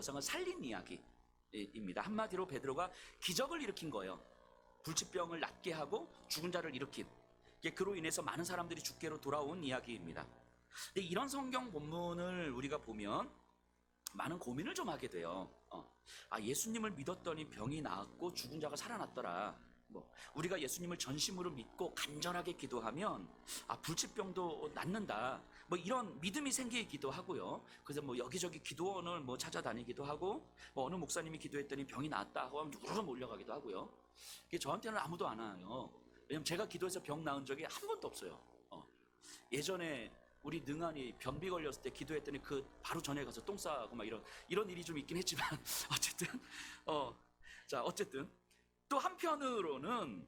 여성을 살린 이야기입니다. 한마디로 베드로가 기적을 일으킨 거예요. 불치병을 낫게 하고 죽은 자를 일으킨, 그로 인해서 많은 사람들이 주께로 돌아온 이야기입니다. 근데 이런 성경 본문을 우리가 보면 많은 고민을 좀 하게 돼요. 예수님을 믿었더니 병이 나았고 죽은 자가 살아났더라. 우리가 예수님을 전심으로 믿고 간절하게 기도하면 불치병도 낫는다, 이런 믿음이 생기기도 하고요. 그래서 여기저기 기도원을 찾아다니기도 하고, 어느 목사님이 기도했더니 병이 나았다 하고 하면 우르르 몰려가기도 하고요. 이게 저한테는 아무도 안 와요. 왜냐면 제가 기도해서 병 나은 적이 한 번도 없어요. 예전에 우리 능한이 변비 걸렸을 때 기도했더니 바로 전에 가서 똥 싸고 이런 일이 좀 있긴 했지만 어쨌든 또 한편으로는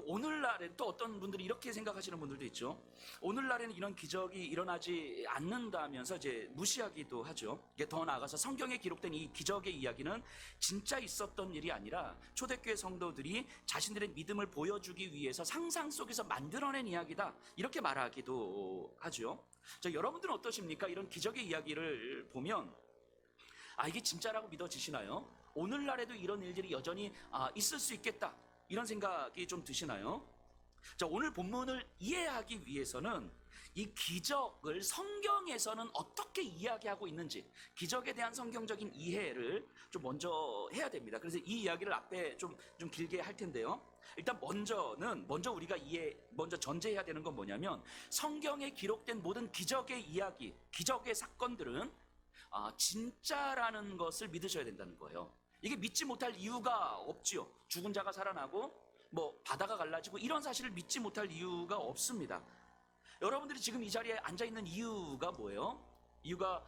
오늘날에 또 어떤 분들이 이렇게 생각하시는 분들도 있죠. 오늘날에는 이런 기적이 일어나지 않는다면서 이제 무시하기도 하죠. 이게 더 나아가서 성경에 기록된 이 기적의 이야기는 진짜 있었던 일이 아니라 초대교회 성도들이 자신들의 믿음을 보여주기 위해서 상상 속에서 만들어낸 이야기다, 이렇게 말하기도 하죠. 여러분들은 어떠십니까? 이런 기적의 이야기를 보면 이게 진짜라고 믿어지시나요? 오늘날에도 이런 일들이 여전히 있을 수 있겠다, 이런 생각이 좀 드시나요? 오늘 본문을 이해하기 위해서는 이 기적을 성경에서는 어떻게 이야기하고 있는지, 기적에 대한 성경적인 이해를 좀 먼저 해야 됩니다. 그래서 이 이야기를 앞에 좀 길게 할 텐데요. 일단 먼저 우리가 먼저 전제해야 되는 건 뭐냐면, 성경에 기록된 모든 기적의 이야기, 기적의 사건들은 진짜라는 것을 믿으셔야 된다는 거예요. 이게 믿지 못할 이유가 없지요. 죽은 자가 살아나고 바다가 갈라지고 이런 사실을 믿지 못할 이유가 없습니다. 여러분들이 지금 이 자리에 앉아있는 이유가 뭐예요? 이유가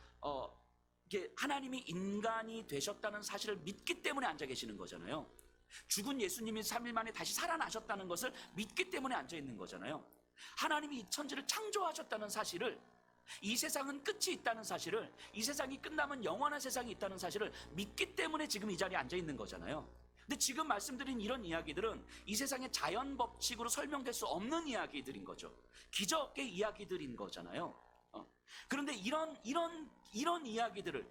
이게 하나님이 인간이 되셨다는 사실을 믿기 때문에 앉아 계시는 거잖아요. 죽은 예수님이 3일 만에 다시 살아나셨다는 것을 믿기 때문에 앉아있는 거잖아요. 하나님이 이 천지를 창조하셨다는 사실을, 이 세상은 끝이 있다는 사실을, 이 세상이 끝나면 영원한 세상이 있다는 사실을 믿기 때문에 지금 이 자리에 앉아 있는 거잖아요. 근데 지금 말씀드린 이런 이야기들은 이 세상의 자연 법칙으로 설명될 수 없는 이야기들인 거죠. 기적의 이야기들인 거잖아요. 그런데 이런 이야기들을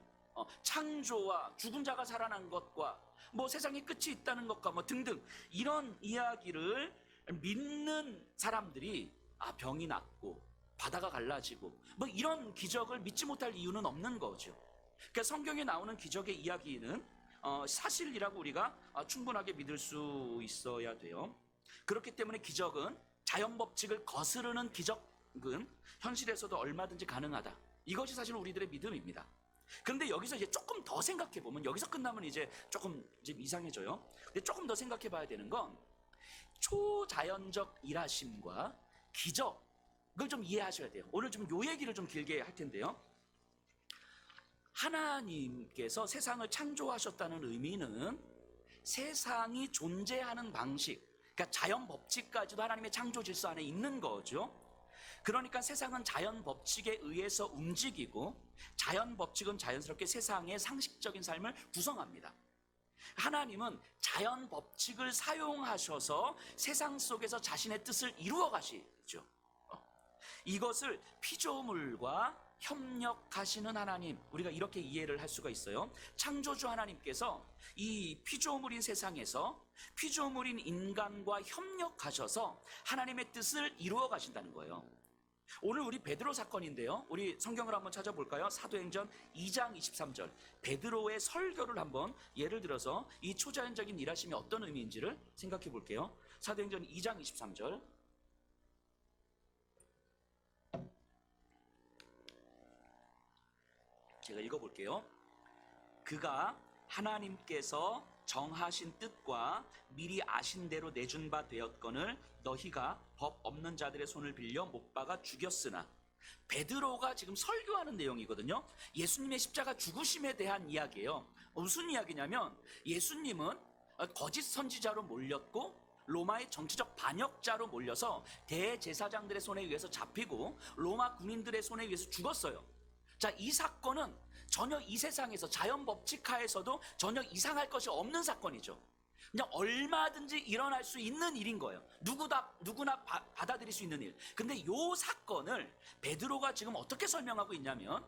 창조와 죽은 자가 살아난 것과 세상의 끝이 있다는 것과 등등 이런 이야기를 믿는 사람들이 병이 낫고 바다가 갈라지고 이런 기적을 믿지 못할 이유는 없는 거죠. 그러니까 성경에 나오는 기적의 이야기는 사실이라고 우리가 충분하게 믿을 수 있어야 돼요. 그렇기 때문에 기적은, 자연 법칙을 거스르는 기적은 현실에서도 얼마든지 가능하다, 이것이 사실 우리들의 믿음입니다. 그런데 여기서 이제 조금 더 생각해 보면, 여기서 끝나면 이제 조금 이상해져요. 근데 조금 더 생각해 봐야 되는 건, 초자연적 일하심과 기적, 그걸 좀 이해하셔야 돼요. 오늘 좀 요 얘기를 좀 길게 할 텐데요. 하나님께서 세상을 창조하셨다는 의미는 세상이 존재하는 방식, 그러니까 자연 법칙까지도 하나님의 창조 질서 안에 있는 거죠. 그러니까 세상은 자연 법칙에 의해서 움직이고, 자연 법칙은 자연스럽게 세상의 상식적인 삶을 구성합니다. 하나님은 자연 법칙을 사용하셔서 세상 속에서 자신의 뜻을 이루어 가시죠. 이것을 피조물과 협력하시는 하나님, 우리가 이렇게 이해를 할 수가 있어요. 창조주 하나님께서 이 피조물인 세상에서 피조물인 인간과 협력하셔서 하나님의 뜻을 이루어 가신다는 거예요. 오늘 우리 베드로 사건인데요, 우리 성경을 한번 찾아볼까요? 사도행전 2장 23절, 베드로의 설교를 한번 예를 들어서 이 초자연적인 일하심이 어떤 의미인지를 생각해 볼게요. 사도행전 2장 23절, 제가 읽어볼게요. 그가 하나님께서 정하신 뜻과 미리 아신 대로 내준 바 되었거늘 너희가 법 없는 자들의 손을 빌려 못 박아 죽였으나. 베드로가 지금 설교하는 내용이거든요. 예수님의 십자가 죽으심에 대한 이야기예요. 무슨 이야기냐면, 예수님은 거짓 선지자로 몰렸고 로마의 정치적 반역자로 몰려서 대제사장들의 손에 의해서 잡히고 로마 군인들의 손에 의해서 죽었어요. 자, 이 사건은 전혀 이 세상에서 자연 법칙 하에서도 전혀 이상할 것이 없는 사건이죠. 그냥 얼마든지 일어날 수 있는 일인 거예요. 누구나 받아들일 수 있는 일. 근데 이 사건을 베드로가 지금 어떻게 설명하고 있냐면,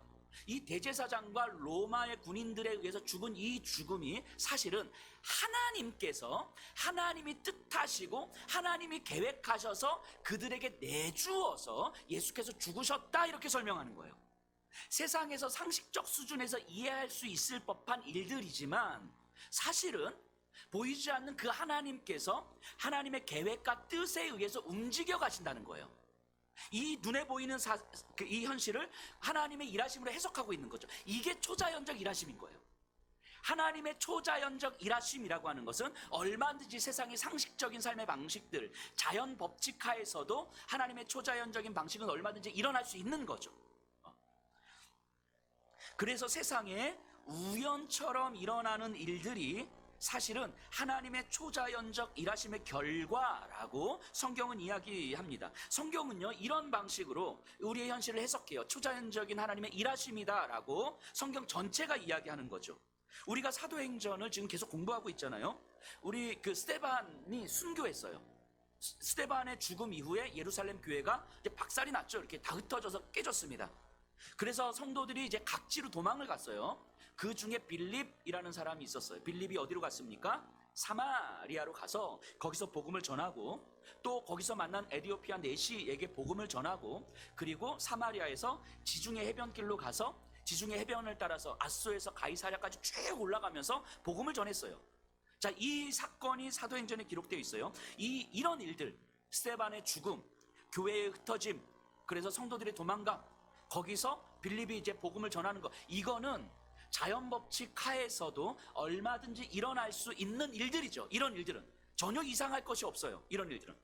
이 대제사장과 로마의 군인들에 의해서 죽은 이 죽음이 사실은 하나님께서 하나님이 뜻하시고 하나님이 계획하셔서 그들에게 내주어서 예수께서 죽으셨다, 이렇게 설명하는 거예요. 세상에서 상식적 수준에서 이해할 수 있을 법한 일들이지만 사실은 보이지 않는 그 하나님께서 하나님의 계획과 뜻에 의해서 움직여 가신다는 거예요. 이 눈에 보이는 이 현실을 하나님의 일하심으로 해석하고 있는 거죠. 이게 초자연적 일하심인 거예요. 하나님의 초자연적 일하심이라고 하는 것은 얼마든지 세상의 상식적인 삶의 방식들, 자연 법칙 하에서도 하나님의 초자연적인 방식은 얼마든지 일어날 수 있는 거죠. 그래서 세상에 우연처럼 일어나는 일들이 사실은 하나님의 초자연적 일하심의 결과라고 성경은 이야기합니다. 성경은요, 이런 방식으로 우리의 현실을 해석해요. 초자연적인 하나님의 일하심이다라고 성경 전체가 이야기하는 거죠. 우리가 사도행전을 지금 계속 공부하고 있잖아요. 우리 스데반이 순교했어요. 스데반의 죽음 이후에 예루살렘 교회가 이제 박살이 났죠. 이렇게 다 흩어져서 깨졌습니다. 그래서 성도들이 이제 각지로 도망을 갔어요. 그 중에 빌립이라는 사람이 있었어요. 빌립이 어디로 갔습니까? 사마리아로 가서 거기서 복음을 전하고, 또 거기서 만난 에디오피아 내시에게 복음을 전하고, 그리고 사마리아에서 지중해 해변길로 가서 지중해 해변을 따라서 아소에서 가이사랴까지 쭉 올라가면서 복음을 전했어요. 자, 이 사건이 사도행전에 기록되어 있어요. 이런 일들, 스데반의 죽음, 교회의 흩어짐, 그래서 성도들의 도망감, 거기서 빌립이 이제 복음을 전하는 거, 이거는 자연 법칙 하에서도 얼마든지 일어날 수 있는 일들이죠. 이런 일들은 전혀 이상할 것이 없어요. 이런 일들은.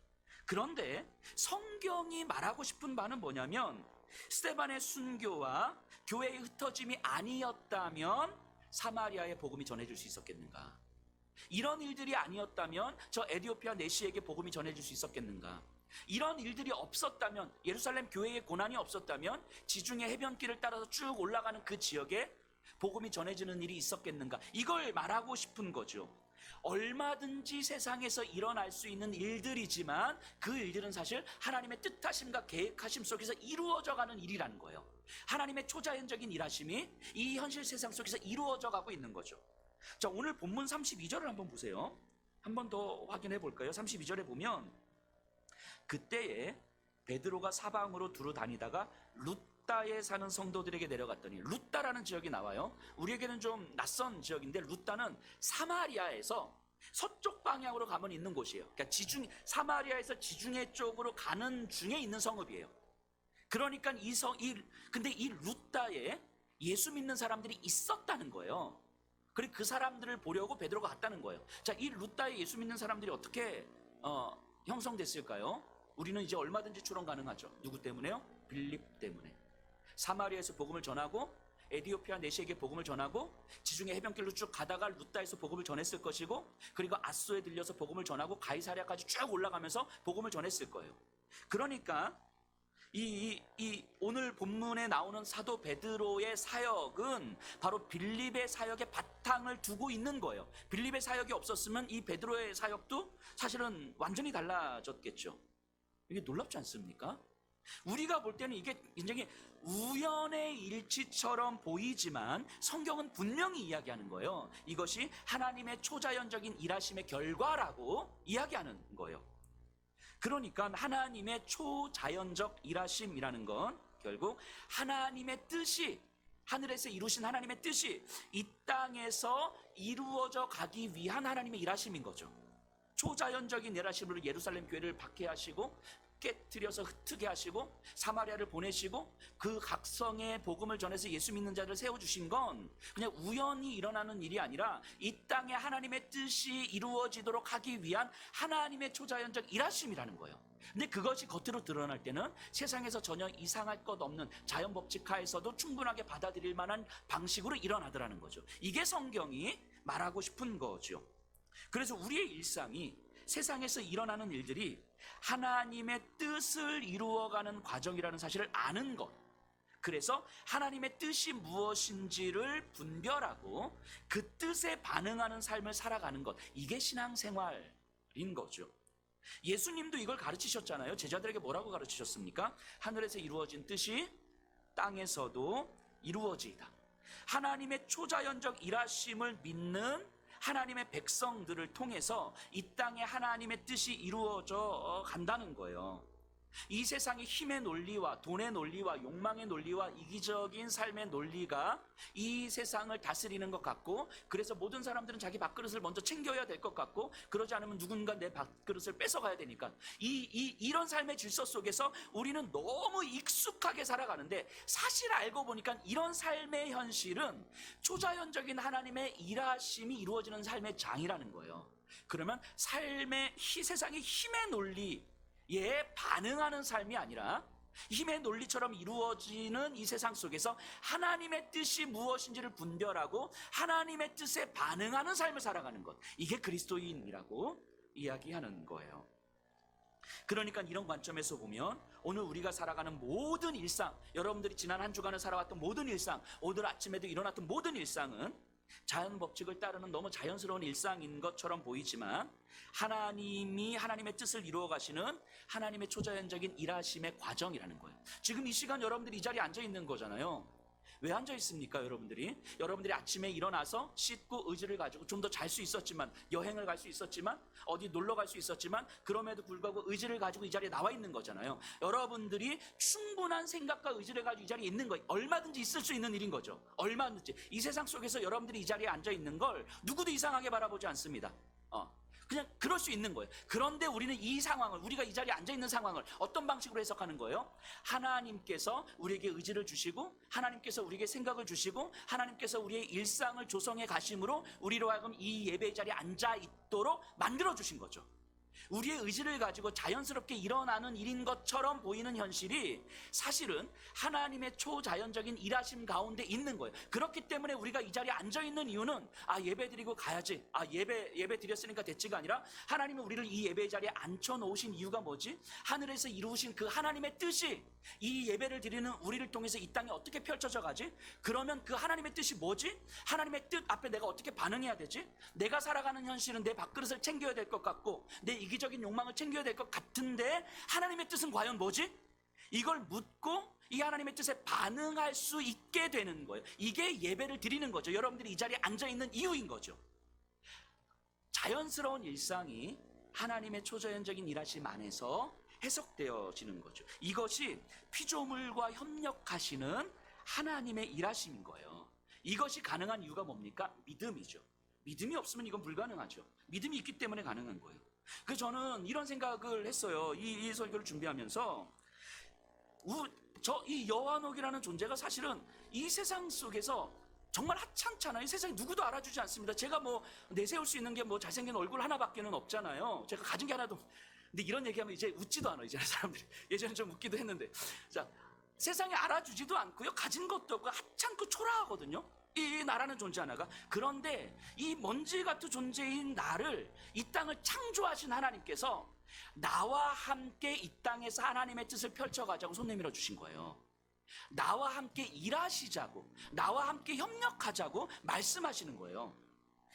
그런데 성경이 말하고 싶은 바는 뭐냐면, 스데반의 순교와 교회의 흩어짐이 아니었다면 사마리아의 복음이 전해질 수 있었겠는가? 이런 일들이 아니었다면 저 에디오피아 내시에게 복음이 전해질 수 있었겠는가? 이런 일들이 없었다면, 예루살렘 교회의 고난이 없었다면 지중해 해변길을 따라서 쭉 올라가는 그 지역에 복음이 전해지는 일이 있었겠는가? 이걸 말하고 싶은 거죠. 얼마든지 세상에서 일어날 수 있는 일들이지만 그 일들은 사실 하나님의 뜻하심과 계획하심 속에서 이루어져가는 일이라는 거예요. 하나님의 초자연적인 일하심이 이 현실 세상 속에서 이루어져 가고 있는 거죠. 자, 오늘 본문 32절을 한번 보세요. 한 번 더 확인해 볼까요? 32절에 보면, 그때에 베드로가 사방으로 두루 다니다가 루따에 사는 성도들에게 내려갔더니, 루따라는 지역이 나와요. 우리에게는 좀 낯선 지역인데, 루따는 사마리아에서 서쪽 방향으로 가면 있는 곳이에요. 그러니까 사마리아에서 지중해 쪽으로 가는 중에 있는 성읍이에요. 그러니까 근데 이 루따에 예수 믿는 사람들이 있었다는 거예요. 그리고 그 사람들을 보려고 베드로가 갔다는 거예요. 자, 이 루따에 예수 믿는 사람들이 어떻게 형성됐을까요? 우리는 이제 얼마든지 추론 가능하죠. 누구 때문에요? 빌립 때문에. 사마리아에서 복음을 전하고 에디오피아 내시에게 복음을 전하고 지중해 해변길로 쭉 가다가 루따에서 복음을 전했을 것이고, 그리고 아소에 들려서 복음을 전하고 가이사랴까지 쭉 올라가면서 복음을 전했을 거예요. 그러니까 이 오늘 본문에 나오는 사도 베드로의 사역은 바로 빌립의 사역에 바탕을 두고 있는 거예요. 빌립의 사역이 없었으면 이 베드로의 사역도 사실은 완전히 달라졌겠죠. 이게 놀랍지 않습니까? 우리가 볼 때는 이게 굉장히 우연의 일치처럼 보이지만 성경은 분명히 이야기하는 거예요. 이것이 하나님의 초자연적인 일하심의 결과라고 이야기하는 거예요. 그러니까 하나님의 초자연적 일하심이라는 건 결국 하나님의 뜻이, 하늘에서 이루신 하나님의 뜻이 이 땅에서 이루어져 가기 위한 하나님의 일하심인 거죠. 초자연적인 일하심으로 예루살렘 교회를 박해하시고 깨뜨려서 흩트게 하시고 사마리아를 보내시고 그 각성의 복음을 전해서 예수 믿는 자를 세워주신 건 그냥 우연히 일어나는 일이 아니라 이 땅에 하나님의 뜻이 이루어지도록 하기 위한 하나님의 초자연적 일하심이라는 거예요. 근데 그것이 겉으로 드러날 때는 세상에서 전혀 이상할 것 없는 자연 법칙 하에서도 충분하게 받아들일 만한 방식으로 일어나더라는 거죠. 이게 성경이 말하고 싶은 거죠. 그래서 우리의 일상이, 세상에서 일어나는 일들이 하나님의 뜻을 이루어가는 과정이라는 사실을 아는 것, 그래서 하나님의 뜻이 무엇인지를 분별하고 그 뜻에 반응하는 삶을 살아가는 것, 이게 신앙생활인 거죠. 예수님도 이걸 가르치셨잖아요. 제자들에게 뭐라고 가르치셨습니까? 하늘에서 이루어진 뜻이 땅에서도 이루어지이다. 하나님의 초자연적 일하심을 믿는 하나님의 백성들을 통해서 이 땅에 하나님의 뜻이 이루어져 간다는 거예요. 이 세상의 힘의 논리와 돈의 논리와 욕망의 논리와 이기적인 삶의 논리가 이 세상을 다스리는 것 같고, 그래서 모든 사람들은 자기 밥그릇을 먼저 챙겨야 될 것 같고, 그러지 않으면 누군가 내 밥그릇을 뺏어가야 되니까 이런 삶의 질서 속에서 우리는 너무 익숙하게 살아가는데, 사실 알고 보니까 이런 삶의 현실은 초자연적인 하나님의 일하심이 이루어지는 삶의 장이라는 거예요. 그러면 세상의 힘의 논리 반응하는 삶이 아니라 힘의 논리처럼 이루어지는 이 세상 속에서 하나님의 뜻이 무엇인지를 분별하고 하나님의 뜻에 반응하는 삶을 살아가는 것, 이게 그리스도인이라고 이야기하는 거예요. 그러니까 이런 관점에서 보면 오늘 우리가 살아가는 모든 일상, 여러분들이 지난 한 주간을 살아왔던 모든 일상, 오늘 아침에도 일어났던 모든 일상은 자연 법칙을 따르는 너무 자연스러운 일상인 것처럼 보이지만, 하나님이 하나님의 뜻을 이루어 가시는 하나님의 초자연적인 일하심의 과정이라는 거예요. 지금 이 시간 여러분들이 이 자리에 앉아 있는 거잖아요. 왜 앉아 있습니까? 여러분들이 아침에 일어나서 씻고 의지를 가지고 좀 더 잘 수 있었지만, 여행을 갈 수 있었지만, 어디 놀러 갈 수 있었지만, 그럼에도 불구하고 의지를 가지고 이 자리에 나와 있는 거잖아요. 여러분들이 충분한 생각과 의지를 가지고 이 자리에 있는 거예요. 얼마든지 있을 수 있는 일인 거죠. 얼마든지 이 세상 속에서 여러분들이 이 자리에 앉아 있는 걸 누구도 이상하게 바라보지 않습니다. 그냥 그럴 수 있는 거예요. 그런데 우리는 이 상황을, 우리가 이 자리에 앉아 있는 상황을 어떤 방식으로 해석하는 거예요? 하나님께서 우리에게 의지를 주시고, 하나님께서 우리에게 생각을 주시고, 하나님께서 우리의 일상을 조성해 가심으로 우리로 하여금 이 예배의 자리에 앉아 있도록 만들어 주신 거죠. 우리의 의지를 가지고 자연스럽게 일어나는 일인 것처럼 보이는 현실이 사실은 하나님의 초자연적인 일하심 가운데 있는 거예요. 그렇기 때문에 우리가 이 자리에 앉아 있는 이유는 예배 드리고 가야지, 예배 드렸으니까 됐지가 아니라, 하나님은 우리를 이 예배의 자리에 앉혀 놓으신 이유가 뭐지? 하늘에서 이루신 그 하나님의 뜻이 이 예배를 드리는 우리를 통해서 이 땅에 어떻게 펼쳐져 가지? 그러면 그 하나님의 뜻이 뭐지? 하나님의 뜻 앞에 내가 어떻게 반응해야 되지? 내가 살아가는 현실은 내 밥그릇을 챙겨야 될 것 같고, 내 이기적인 욕망을 챙겨야 될 것 같은데, 하나님의 뜻은 과연 뭐지? 이걸 묻고 이 하나님의 뜻에 반응할 수 있게 되는 거예요. 이게 예배를 드리는 거죠. 여러분들이 이 자리에 앉아 있는 이유인 거죠. 자연스러운 일상이 하나님의 초자연적인 일하심 안에서 해석되어지는 거죠. 이것이 피조물과 협력하시는 하나님의 일하심인 거예요. 이것이 가능한 이유가 뭡니까? 믿음이죠. 믿음이 없으면 이건 불가능하죠. 믿음이 있기 때문에 가능한 거예요. 그래서 저는 이런 생각을 했어요. 이 설교를 준비하면서 이 여한옥이라는 존재가 사실은 이 세상 속에서 정말 하찮잖아요. 이 세상에 누구도 알아주지 않습니다. 제가 내세울 수 있는 게 잘생긴 얼굴 하나밖에는 없잖아요. 제가 가진 게 하나도. 근데 이런 얘기하면 이제 웃지도 않아요. 이제 사람들이. 예전에 좀 웃기도 했는데. 자, 세상에 알아주지도 않고요. 가진 것도 없고 하찮고 초라하거든요. 이 나라는 존재 하나가. 그런데 이 먼지 같은 존재인 나를, 이 땅을 창조하신 하나님께서 나와 함께 이 땅에서 하나님의 뜻을 펼쳐가자고 손 내밀어 주신 거예요. 나와 함께 일하시자고, 나와 함께 협력하자고 말씀하시는 거예요.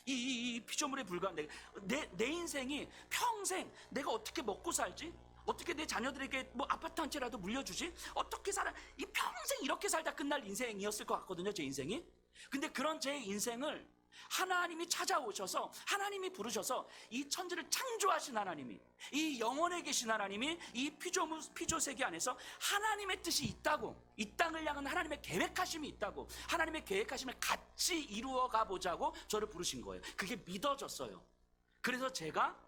이 피조물에 불과한 내 인생이 평생 내가 어떻게 먹고 살지? 어떻게 내 자녀들에게 아파트 한 채라도 물려주지? 어떻게 살아? 이 평생 이렇게 살다 끝날 인생이었을 것 같거든요, 제 인생이. 근데 그런 제 인생을 하나님이 찾아오셔서, 하나님이 부르셔서 이 천지를 창조하신 하나님이, 이 영원에 계신 하나님이 이 피조 세계 안에서 하나님의 뜻이 있다고, 이 땅을 향한 하나님의 계획하심이 있다고, 하나님의 계획하심을 같이 이루어 가보자고 저를 부르신 거예요. 그게 믿어졌어요. 그래서 제가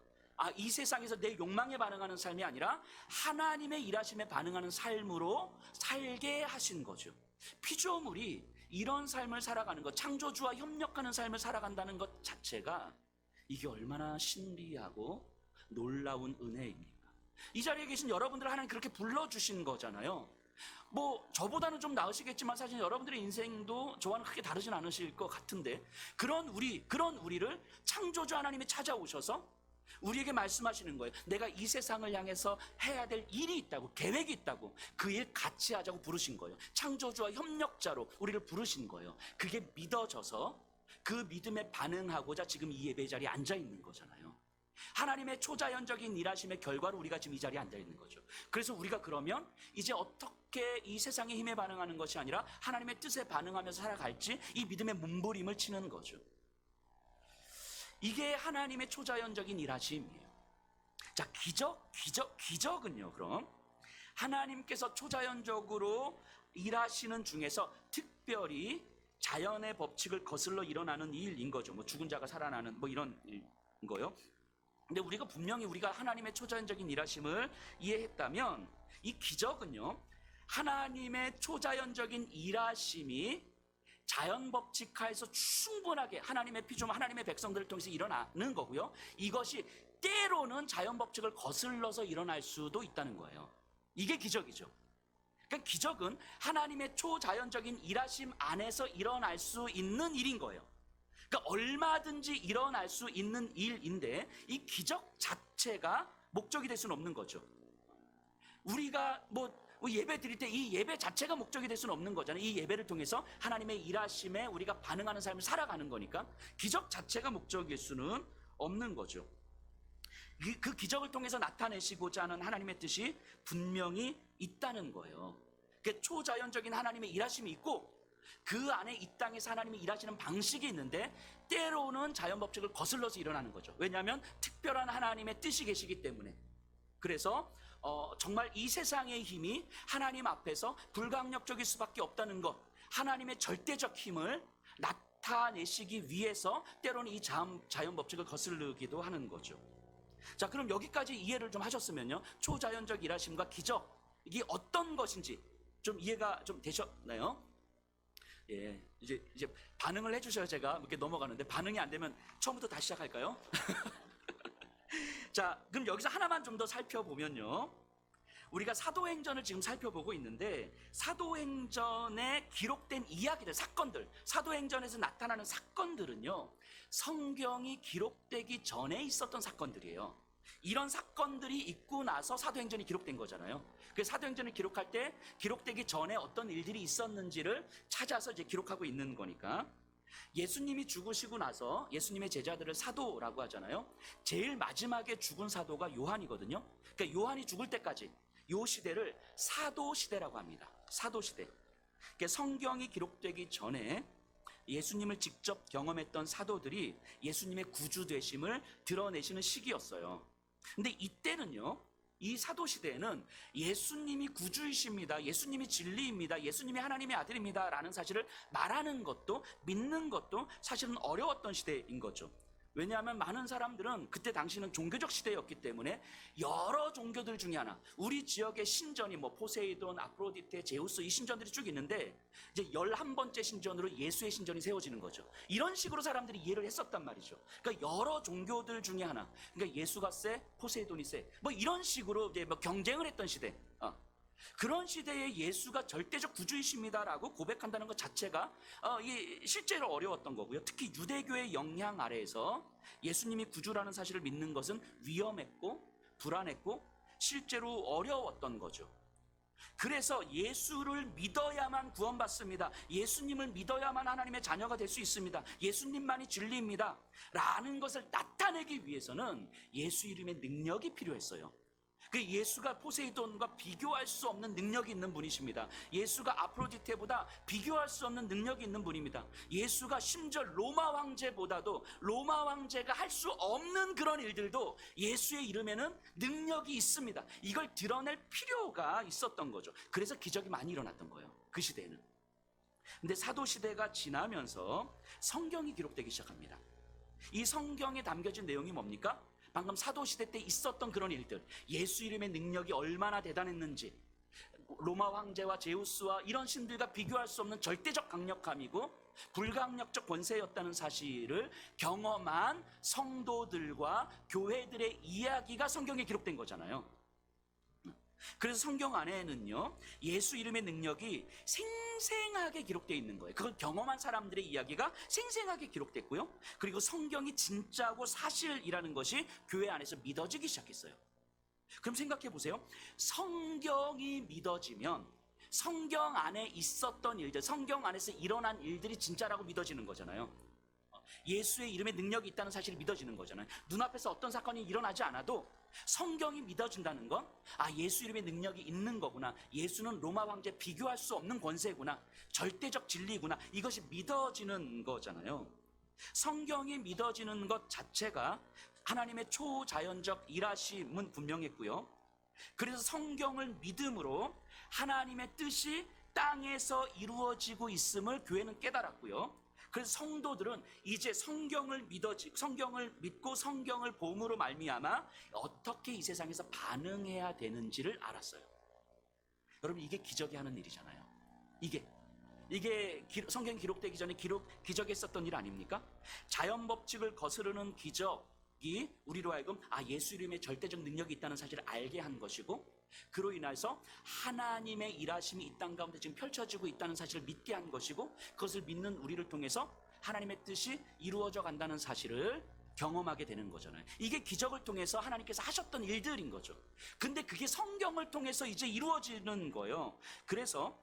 이 세상에서 내 욕망에 반응하는 삶이 아니라 하나님의 일하심에 반응하는 삶으로 살게 하신 거죠. 피조물이 이런 삶을 살아가는 것, 창조주와 협력하는 삶을 살아간다는 것 자체가 이게 얼마나 신비하고 놀라운 은혜입니까? 이 자리에 계신 여러분들 하나님 그렇게 불러주신 거잖아요. 저보다는 좀 나으시겠지만 사실 여러분들의 인생도 저와는 크게 다르진 않으실 것 같은데, 그런 우리를 창조주 하나님이 찾아오셔서 우리에게 말씀하시는 거예요. 내가 이 세상을 향해서 해야 될 일이 있다고, 계획이 있다고, 그 일 같이 하자고 부르신 거예요. 창조주와 협력자로 우리를 부르신 거예요. 그게 믿어져서 그 믿음에 반응하고자 지금 이 예배 자리에 앉아 있는 거잖아요. 하나님의 초자연적인 일하심의 결과로 우리가 지금 이 자리에 앉아 있는 거죠. 그래서 우리가 그러면 이제 어떻게 이 세상의 힘에 반응하는 것이 아니라 하나님의 뜻에 반응하면서 살아갈지 이 믿음의 몸부림을 치는 거죠. 이게 하나님의 초자연적인 일하심이에요. 자, 기적은요, 그럼 하나님께서 초자연적으로 일하시는 중에서 특별히 자연의 법칙을 거슬러 일어나는 일인 거죠. 뭐 죽은 자가 살아나는 뭐 이런 일인 거요. 근데 분명히 우리가 하나님의 초자연적인 일하심을 이해했다면 이 기적은요, 하나님의 초자연적인 일하심이 자연 법칙 하에서 충분하게 하나님의 피조물, 하나님의 백성들을 통해서 일어나는 거고요. 이것이 때로는 자연 법칙을 거슬러서 일어날 수도 있다는 거예요. 이게 기적이죠. 그러니까 기적은 하나님의 초자연적인 일하심 안에서 일어날 수 있는 일인 거예요. 그러니까 얼마든지 일어날 수 있는 일인데 이 기적 자체가 목적이 될 수는 없는 거죠. 우리가 뭐 예배 드릴 때 이 예배 자체가 목적이 될 수는 없는 거잖아요. 이 예배를 통해서 하나님의 일하심에 우리가 반응하는 삶을 살아가는 거니까 기적 자체가 목적일 수는 없는 거죠. 그 기적을 통해서 나타내시고자 하는 하나님의 뜻이 분명히 있다는 거예요. 그 초자연적인 하나님의 일하심이 있고 그 안에 이 땅에서 하나님이 일하시는 방식이 있는데 때로는 자연 법칙을 거슬러서 일어나는 거죠. 왜냐하면 특별한 하나님의 뜻이 계시기 때문에. 그래서 정말 이 세상의 힘이 하나님 앞에서 불강력적일 수밖에 없다는 것, 하나님의 절대적 힘을 나타내시기 위해서 때로는 이 자연 법칙을 거슬르기도 하는 거죠. 자, 그럼 여기까지 이해를 좀 하셨으면요, 초자연적 일하심과 기적, 이게 어떤 것인지 좀 이해가 좀 되셨나요? 예, 이제 반응을 해주셔야 제가 이렇게 넘어가는데, 반응이 안 되면 처음부터 다시 시작할까요? 자, 그럼 여기서 하나만 좀 더 살펴보면요, 우리가 사도행전을 지금 살펴보고 있는데 사도행전에 기록된 이야기들, 사건들, 사도행전에서 나타나는 사건들은요, 성경이 기록되기 전에 있었던 사건들이에요. 이런 사건들이 있고 나서 사도행전이 기록된 거잖아요. 그 사도행전을 기록할 때 기록되기 전에 어떤 일들이 있었는지를 찾아서 이제 기록하고 있는 거니까. 예수님이 죽으시고 나서 예수님의 제자들을 사도라고 하잖아요. 제일 마지막에 죽은 사도가 요한이거든요. 그러니까 요한이 죽을 때까지 요 시대를 사도 시대라고 합니다. 사도 시대. 그러니까 성경이 기록되기 전에 예수님을 직접 경험했던 사도들이 예수님의 구주 되심을 드러내시는 시기였어요. 근데 이때는요, 이 사도시대에는 예수님이 구주이십니다, 예수님이 진리입니다, 예수님이 하나님의 아들입니다 라는 사실을 말하는 것도 믿는 것도 사실은 어려웠던 시대인 거죠. 왜냐하면 많은 사람들은 그때 당시는 종교적 시대였기 때문에 여러 종교들 중에 하나, 우리 지역의 신전이 뭐 포세이돈, 아프로디테, 제우스, 이 신전들이 쭉 있는데 이제 11번째 신전으로 예수의 신전이 세워지는 거죠. 이런 식으로 사람들이 이해를 했었단 말이죠. 그러니까 여러 종교들 중에 하나, 그러니까 예수가 세, 포세이돈이 세, 뭐 이런 식으로 이제 뭐 경쟁을 했던 시대. 그런 시대에 예수가 절대적 구주이십니다라고 고백한다는 것 자체가 실제로 어려웠던 거고요. 특히 유대교의 영향 아래에서 예수님이 구주라는 사실을 믿는 것은 위험했고 불안했고 실제로 어려웠던 거죠. 그래서 예수를 믿어야만 구원받습니다, 예수님을 믿어야만 하나님의 자녀가 될 수 있습니다, 예수님만이 진리입니다 라는 것을 나타내기 위해서는 예수 이름의 능력이 필요했어요. 그 예수가 포세이돈과 비교할 수 없는 능력이 있는 분이십니다. 예수가 아프로디테보다 비교할 수 없는 능력이 있는 분입니다. 예수가 심지어 로마 황제보다도, 로마 황제가 할 수 없는 그런 일들도 예수의 이름에는 능력이 있습니다. 이걸 드러낼 필요가 있었던 거죠. 그래서 기적이 많이 일어났던 거예요, 그 시대에는. 근데 사도시대가 지나면서 성경이 기록되기 시작합니다. 이 성경에 담겨진 내용이 뭡니까? 방금 사도시대 때 있었던 그런 일들, 예수 이름의 능력이 얼마나 대단했는지, 로마 황제와 제우스와 이런 신들과 비교할 수 없는 절대적 강력함이고 불강력적 권세였다는 사실을 경험한 성도들과 교회들의 이야기가 성경에 기록된 거잖아요. 그래서 성경 안에는요, 예수 이름의 능력이 생생하게 기록되어 있는 거예요. 그걸 경험한 사람들의 이야기가 생생하게 기록됐고요, 그리고 성경이 진짜고 사실이라는 것이 교회 안에서 믿어지기 시작했어요. 그럼 생각해 보세요. 성경이 믿어지면 성경 안에 있었던 일들, 성경 안에서 일어난 일들이 진짜라고 믿어지는 거잖아요. 예수의 이름에 능력이 있다는 사실이 믿어지는 거잖아요. 눈앞에서 어떤 사건이 일어나지 않아도 성경이 믿어진다는 건, 아, 예수 이름의 능력이 있는 거구나, 예수는 로마 황제 비교할 수 없는 권세구나, 절대적 진리구나, 이것이 믿어지는 거잖아요. 성경이 믿어지는 것 자체가 하나님의 초자연적 일하심은 분명했고요. 그래서 성경을 믿음으로 하나님의 뜻이 땅에서 이루어지고 있음을 교회는 깨달았고요. 그래서 성도들은 이제 성경을 믿고 성경을 봄으로 말미암아 어떻게 이 세상에서 반응해야 되는지를 알았어요. 여러분, 이게 기적이 하는 일이잖아요. 이게 성경이 기록되기 전에 기적했었던 일 아닙니까? 자연 법칙을 거스르는 기적이 우리로 하여금 예수 이름에 절대적 능력이 있다는 사실을 알게 한 것이고, 그로 인해서 하나님의 일하심이 이 땅 가운데 지금 펼쳐지고 있다는 사실을 믿게 한 것이고, 그것을 믿는 우리를 통해서 하나님의 뜻이 이루어져 간다는 사실을 경험하게 되는 거잖아요. 이게 기적을 통해서 하나님께서 하셨던 일들인 거죠. 근데 그게 성경을 통해서 이제 이루어지는 거예요. 그래서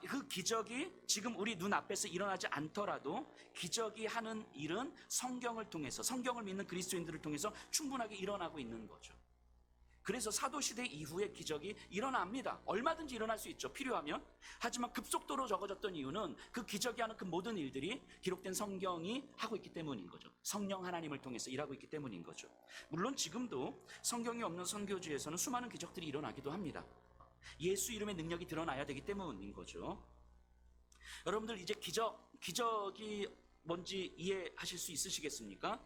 그 기적이 지금 우리 눈앞에서 일어나지 않더라도 기적이 하는 일은 성경을 통해서, 성경을 믿는 그리스도인들을 통해서 충분하게 일어나고 있는 거죠. 그래서 사도시대 이후에 기적이 일어납니다. 얼마든지 일어날 수 있죠, 필요하면. 하지만 급속도로 적어졌던 이유는 그 기적이 하는 그 모든 일들이 기록된 성경이 하고 있기 때문인 거죠. 성령 하나님을 통해서 일하고 있기 때문인 거죠. 물론 지금도 성경이 없는 선교지에서는 수많은 기적들이 일어나기도 합니다. 예수 이름의 능력이 드러나야 되기 때문인 거죠. 여러분들, 이제 기적이 뭔지 이해하실 수 있으시겠습니까?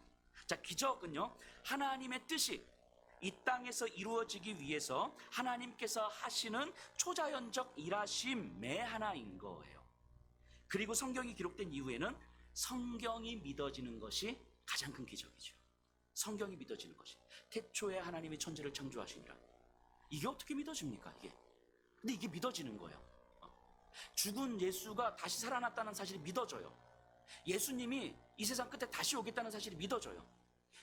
자, 기적은요, 하나님의 뜻이 이 땅에서 이루어지기 위해서 하나님께서 하시는 초자연적 일하심의 하나인 거예요. 그리고 성경이 기록된 이후에는 성경이 믿어지는 것이 가장 큰 기적이죠. 성경이 믿어지는 것이. 태초에 하나님이 천지를 창조하시니라. 이게 어떻게 믿어집니까, 이게? 근데 이게 믿어지는 거예요. 죽은 예수가 다시 살아났다는 사실이 믿어져요. 예수님이 이 세상 끝에 다시 오겠다는 사실이 믿어져요.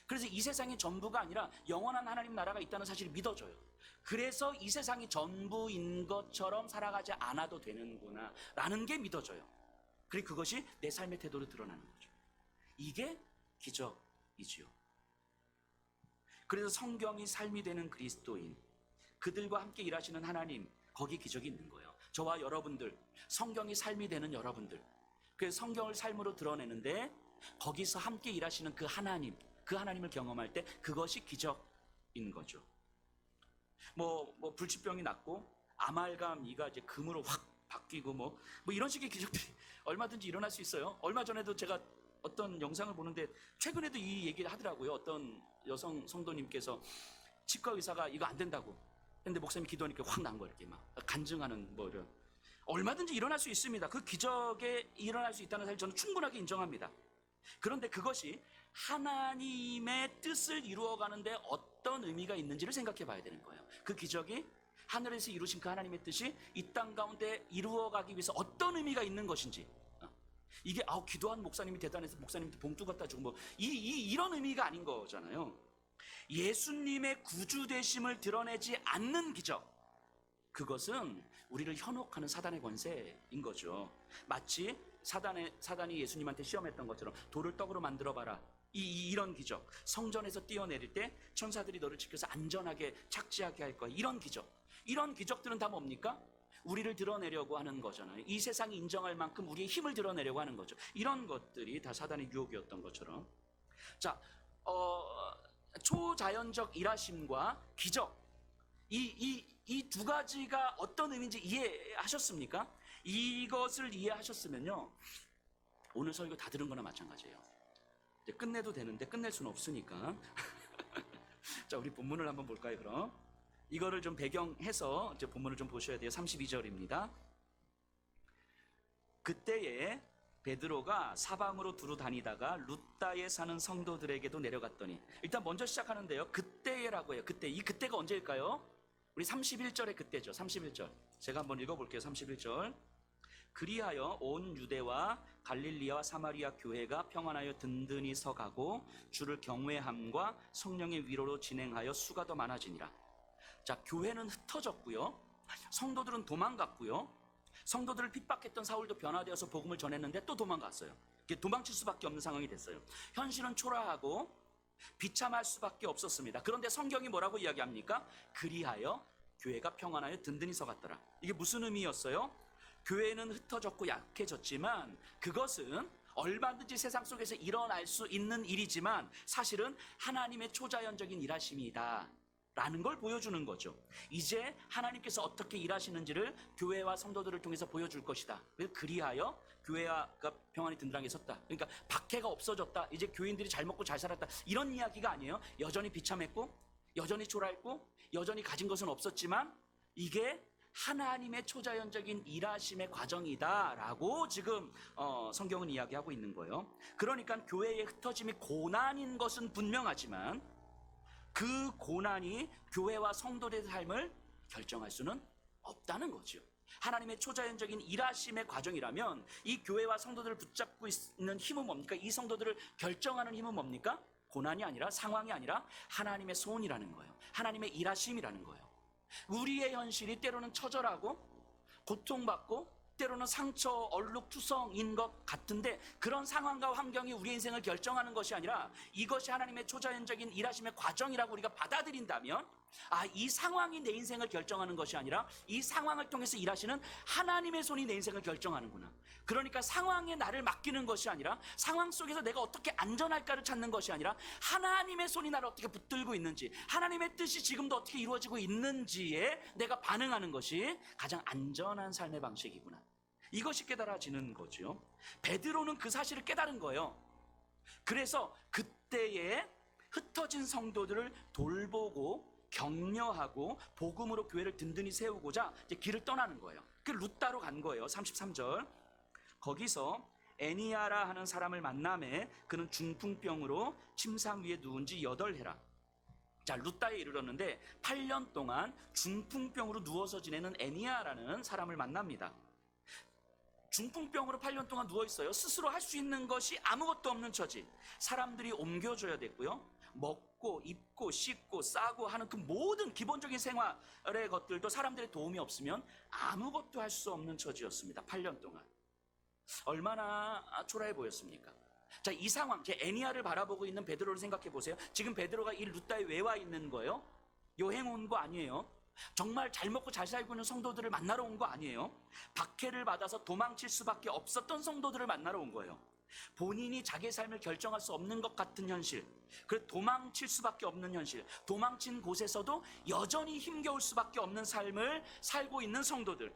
그래서 이 세상이 전부가 아니라 영원한 하나님 나라가 있다는 사실이 믿어져요. 그래서 이 세상이 전부인 것처럼 살아가지 않아도 되는구나 라는 게 믿어져요. 그리고 그것이 내 삶의 태도로 드러나는 거죠. 이게 기적이지요. 그래서 성경이 삶이 되는 그리스도인, 그들과 함께 일하시는 하나님, 거기 기적이 있는 거예요. 저와 여러분들, 성경이 삶이 되는 여러분들, 그 성경을 삶으로 드러내는데 거기서 함께 일하시는 그 하나님을 경험할 때 그것이 기적인 거죠. 뭐 불치병이 낫고 아말감 이가 이제 금으로 확 바뀌고 뭐 이런 식의 기적들이 얼마든지 일어날 수 있어요. 얼마 전에도 제가 어떤 영상을 보는데 최근에도 이 얘기를 하더라고요. 어떤 여성 성도님께서 치과 의사가 이거 안 된다고 근데 목사님이 기도하니까 확 난 거예요. 이렇게 막 간증하는 뭐 이런. 얼마든지 일어날 수 있습니다. 그 기적에 일어날 수 있다는 사실 저는 충분하게 인정합니다. 그런데 그것이 하나님의 뜻을 이루어가는데 어떤 의미가 있는지를 생각해 봐야 되는 거예요. 그 기적이 하늘에서 이루신 그 하나님의 뜻이 이 땅 가운데 이루어가기 위해서 어떤 의미가 있는 것인지. 이게 기도한 목사님이 대단해서 목사님한테 봉투 갖다 주고 뭐 이런 의미가 아닌 거잖아요. 예수님의 구주되심을 드러내지 않는 기적, 그것은 우리를 현혹하는 사단의 권세인 거죠. 마치 사단이 예수님한테 시험했던 것처럼 돌을 떡으로 만들어봐라, 이런 기적. 성전에서 뛰어내릴 때 천사들이 너를 지켜서 안전하게 착지하게 할 거야, 이런 기적. 이런 기적들은 다 뭡니까? 우리를 드러내려고 하는 거잖아요. 이 세상이 인정할 만큼 우리의 힘을 드러내려고 하는 거죠. 이런 것들이 다 사단의 유혹이었던 것처럼. 자, 초자연적 일하심과 기적, 이 두 가지가 어떤 의미인지 이해하셨습니까? 이것을 이해하셨으면요, 오늘 설교 다 들은 거나 마찬가지예요. 이제 끝내도 되는데 끝낼 수는 없으니까. 자, 우리 본문을 한번 볼까요, 그럼? 이거를 좀 배경해서 이제 본문을 좀 보셔야 돼요. 32절입니다. 그때에 베드로가 사방으로 두루 다니다가 룻다에 사는 성도들에게도 내려갔더니, 일단 먼저 시작하는데요, 그때라고 해요. 그때가 언제일까요? 우리 31절의 그때죠. 31절 제가 한번 읽어볼게요. 31절. 그리하여 온 유대와 갈릴리와 사마리아 교회가 평안하여 든든히 서가고 주를 경외함과 성령의 위로로 진행하여 수가 더 많아지니라. 자, 교회는 흩어졌고요, 성도들은 도망갔고요, 성도들을 핍박했던 사울도 변화되어서 복음을 전했는데 또 도망갔어요. 도망칠 수밖에 없는 상황이 됐어요. 현실은 초라하고 비참할 수밖에 없었습니다. 그런데 성경이 뭐라고 이야기합니까? 그리하여 교회가 평안하여 든든히 서갔더라. 이게 무슨 의미였어요? 교회는 흩어졌고 약해졌지만 그것은 얼마든지 세상 속에서 일어날 수 있는 일이지만 사실은 하나님의 초자연적인 일하심이다 라는 걸 보여주는 거죠. 이제 하나님께서 어떻게 일하시는지를 교회와 성도들을 통해서 보여줄 것이다. 그리하여 교회가 평안히 든든하게 섰다. 그러니까 박해가 없어졌다. 이제 교인들이 잘 먹고 잘 살았다. 이런 이야기가 아니에요. 여전히 비참했고 여전히 초라했고 여전히 가진 것은 없었지만 이게 하나님의 초자연적인 일하심의 과정이다라고 지금 성경은 이야기하고 있는 거예요. 그러니까 교회의 흩어짐이 고난인 것은 분명하지만 그 고난이 교회와 성도들의 삶을 결정할 수는 없다는 거죠. 하나님의 초자연적인 일하심의 과정이라면 이 교회와 성도들을 붙잡고 있는 힘은 뭡니까? 이 성도들을 결정하는 힘은 뭡니까? 고난이 아니라 상황이 아니라 하나님의 소원이라는 거예요. 하나님의 일하심이라는 거예요. 우리의 현실이 때로는 처절하고 고통받고 때로는 상처, 얼룩투성인 것 같은데 그런 상황과 환경이 우리의 인생을 결정하는 것이 아니라 이것이 하나님의 초자연적인 일하심의 과정이라고 우리가 받아들인다면 이 상황이 내 인생을 결정하는 것이 아니라 이 상황을 통해서 일하시는 하나님의 손이 내 인생을 결정하는구나. 그러니까 상황에 나를 맡기는 것이 아니라 상황 속에서 내가 어떻게 안전할까를 찾는 것이 아니라 하나님의 손이 나를 어떻게 붙들고 있는지 하나님의 뜻이 지금도 어떻게 이루어지고 있는지에 내가 반응하는 것이 가장 안전한 삶의 방식이구나. 이것이 깨달아지는 거죠. 베드로는 그 사실을 깨달은 거예요. 그래서 그때에 흩어진 성도들을 돌보고 격려하고 복음으로 교회를 든든히 세우고자 이제 길을 떠나는 거예요. 그 루따로 간 거예요. 33절. 거기서 애니아라 하는 사람을 만남에 그는 중풍병으로 침상 위에 누운 지 8해라. 자, 루따에 이르렀는데 8년 동안 중풍병으로 누워서 지내는 애니아라는 사람을 만납니다. 중풍병으로 8년 동안 누워있어요. 스스로 할 수 있는 것이 아무것도 없는 처지. 사람들이 옮겨줘야 됐고요. 먹고 입고 씻고 싸고 하는 그 모든 기본적인 생활의 것들도 사람들의 도움이 없으면 아무것도 할 수 없는 처지였습니다. 8년 동안. 얼마나 초라해 보였습니까? 자, 이 상황, 제 애니아를 바라보고 있는 베드로를 생각해 보세요. 지금 베드로가 이 루따에 왜 와 있는 거예요? 여행 온 거 아니에요. 정말 잘 먹고 잘 살고 있는 성도들을 만나러 온 거 아니에요. 박해를 받아서 도망칠 수밖에 없었던 성도들을 만나러 온 거예요. 본인이 자기의 삶을 결정할 수 없는 것 같은 현실, 그 도망칠 수밖에 없는 현실, 도망친 곳에서도 여전히 힘겨울 수밖에 없는 삶을 살고 있는 성도들,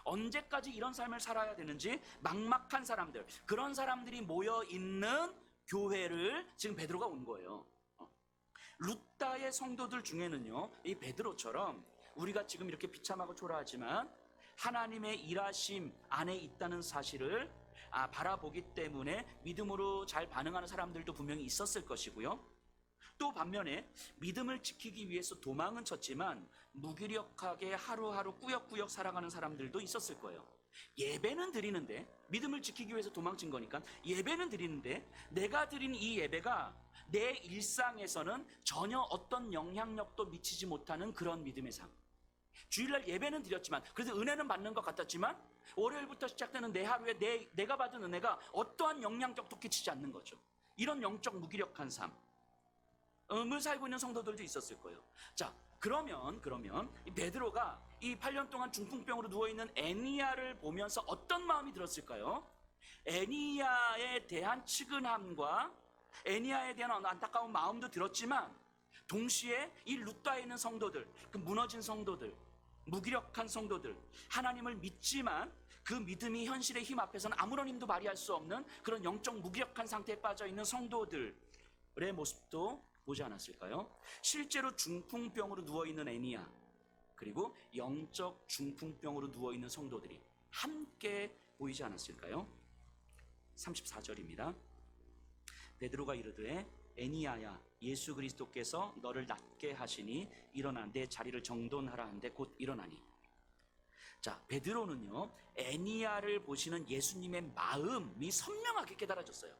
언제까지 이런 삶을 살아야 되는지 막막한 사람들, 그런 사람들이 모여있는 교회를 지금 베드로가 온 거예요. 루따의 성도들 중에는요, 이 베드로처럼 우리가 지금 이렇게 비참하고 초라하지만 하나님의 일하심 안에 있다는 사실을 바라보기 때문에 믿음으로 잘 반응하는 사람들도 분명히 있었을 것이고요. 또 반면에 믿음을 지키기 위해서 도망은 쳤지만 무기력하게 하루하루 꾸역꾸역 살아가는 사람들도 있었을 거예요. 예배는 드리는데, 믿음을 지키기 위해서 도망친 거니까 예배는 드리는데 내가 드린 이 예배가 내 일상에서는 전혀 어떤 영향력도 미치지 못하는 그런 믿음의 삶. 주일날 예배는 드렸지만, 그래서 은혜는 받는 것 같았지만 월요일부터 시작되는 내 하루에 내가 받은 은혜가 어떠한 영향력도 끼치지 않는 거죠. 이런 영적 무기력한 삶을 살고 있는 성도들도 있었을 거예요. 자, 그러면 이 베드로가 이 8년 동안 중풍병으로 누워있는 애니아를 보면서 어떤 마음이 들었을까요? 애니아에 대한 측은함과 애니아에 대한 안타까운 마음도 들었지만 동시에 이 루따에 있는 성도들, 그 무너진 성도들, 무기력한 성도들, 하나님을 믿지만 그 믿음이 현실의 힘 앞에서는 아무런 힘도 발휘할 수 없는 그런 영적 무기력한 상태에 빠져있는 성도들의 모습도 보지 않았을까요? 실제로 중풍병으로 누워있는 애니아, 그리고 영적 중풍병으로 누워있는 성도들이 함께 보이지 않았을까요? 34절입니다. 베드로가 이르되 애니아야, 예수 그리스도께서 너를 낫게 하시니 일어나 내 자리를 정돈하라 한데 곧 일어나니. 자, 베드로는요, 애니아를 보시는 예수님의 마음이 선명하게 깨달아졌어요.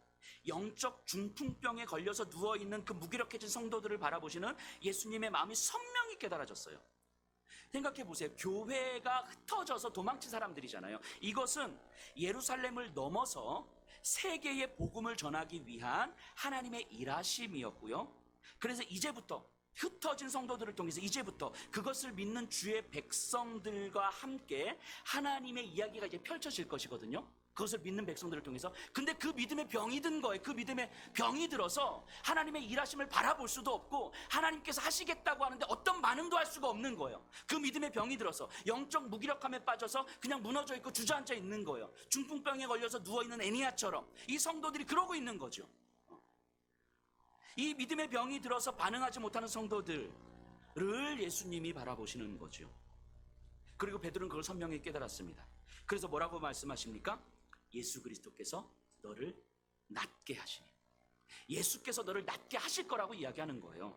영적 중풍병에 걸려서 누워있는 그 무기력해진 성도들을 바라보시는 예수님의 마음이 선명히 깨달아졌어요. 생각해 보세요. 교회가 흩어져서 도망친 사람들이잖아요. 이것은 예루살렘을 넘어서 세계에 복음을 전하기 위한 하나님의 일하심이었고요. 그래서 이제부터 흩어진 성도들을 통해서 이제부터 그것을 믿는 주의 백성들과 함께 하나님의 이야기가 이제 펼쳐질 것이거든요. 그것을 믿는 백성들을 통해서. 근데 그 믿음의 병이 든 거예요. 그 믿음의 병이 들어서 하나님의 일하심을 바라볼 수도 없고 하나님께서 하시겠다고 하는데 어떤 반응도 할 수가 없는 거예요. 그 믿음의 병이 들어서 영적 무기력함에 빠져서 그냥 무너져 있고 주저앉아 있는 거예요. 중풍병에 걸려서 누워있는 애니야처럼 이 성도들이 그러고 있는 거죠. 이 믿음의 병이 들어서 반응하지 못하는 성도들을 예수님이 바라보시는 거죠. 그리고 베드로는 그걸 선명히 깨달았습니다. 그래서 뭐라고 말씀하십니까? 예수 그리스도께서 너를 낫게 하시니, 예수께서 너를 낫게 하실 거라고 이야기하는 거예요.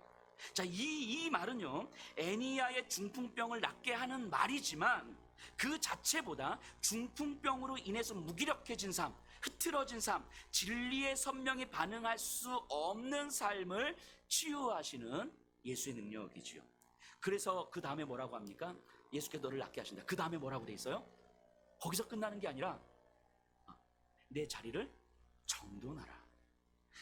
자, 이 말은요, 애니야의 중풍병을 낫게 하는 말이지만 그 자체보다 중풍병으로 인해서 무기력해진 삶, 흐트러진 삶, 진리의 선명히 반응할 수 없는 삶을 치유하시는 예수의 능력이지요. 그래서 그 다음에 뭐라고 합니까? 예수께서 너를 낫게 하신다. 그 다음에 뭐라고 돼 있어요? 거기서 끝나는 게 아니라 내 자리를 정돈하라.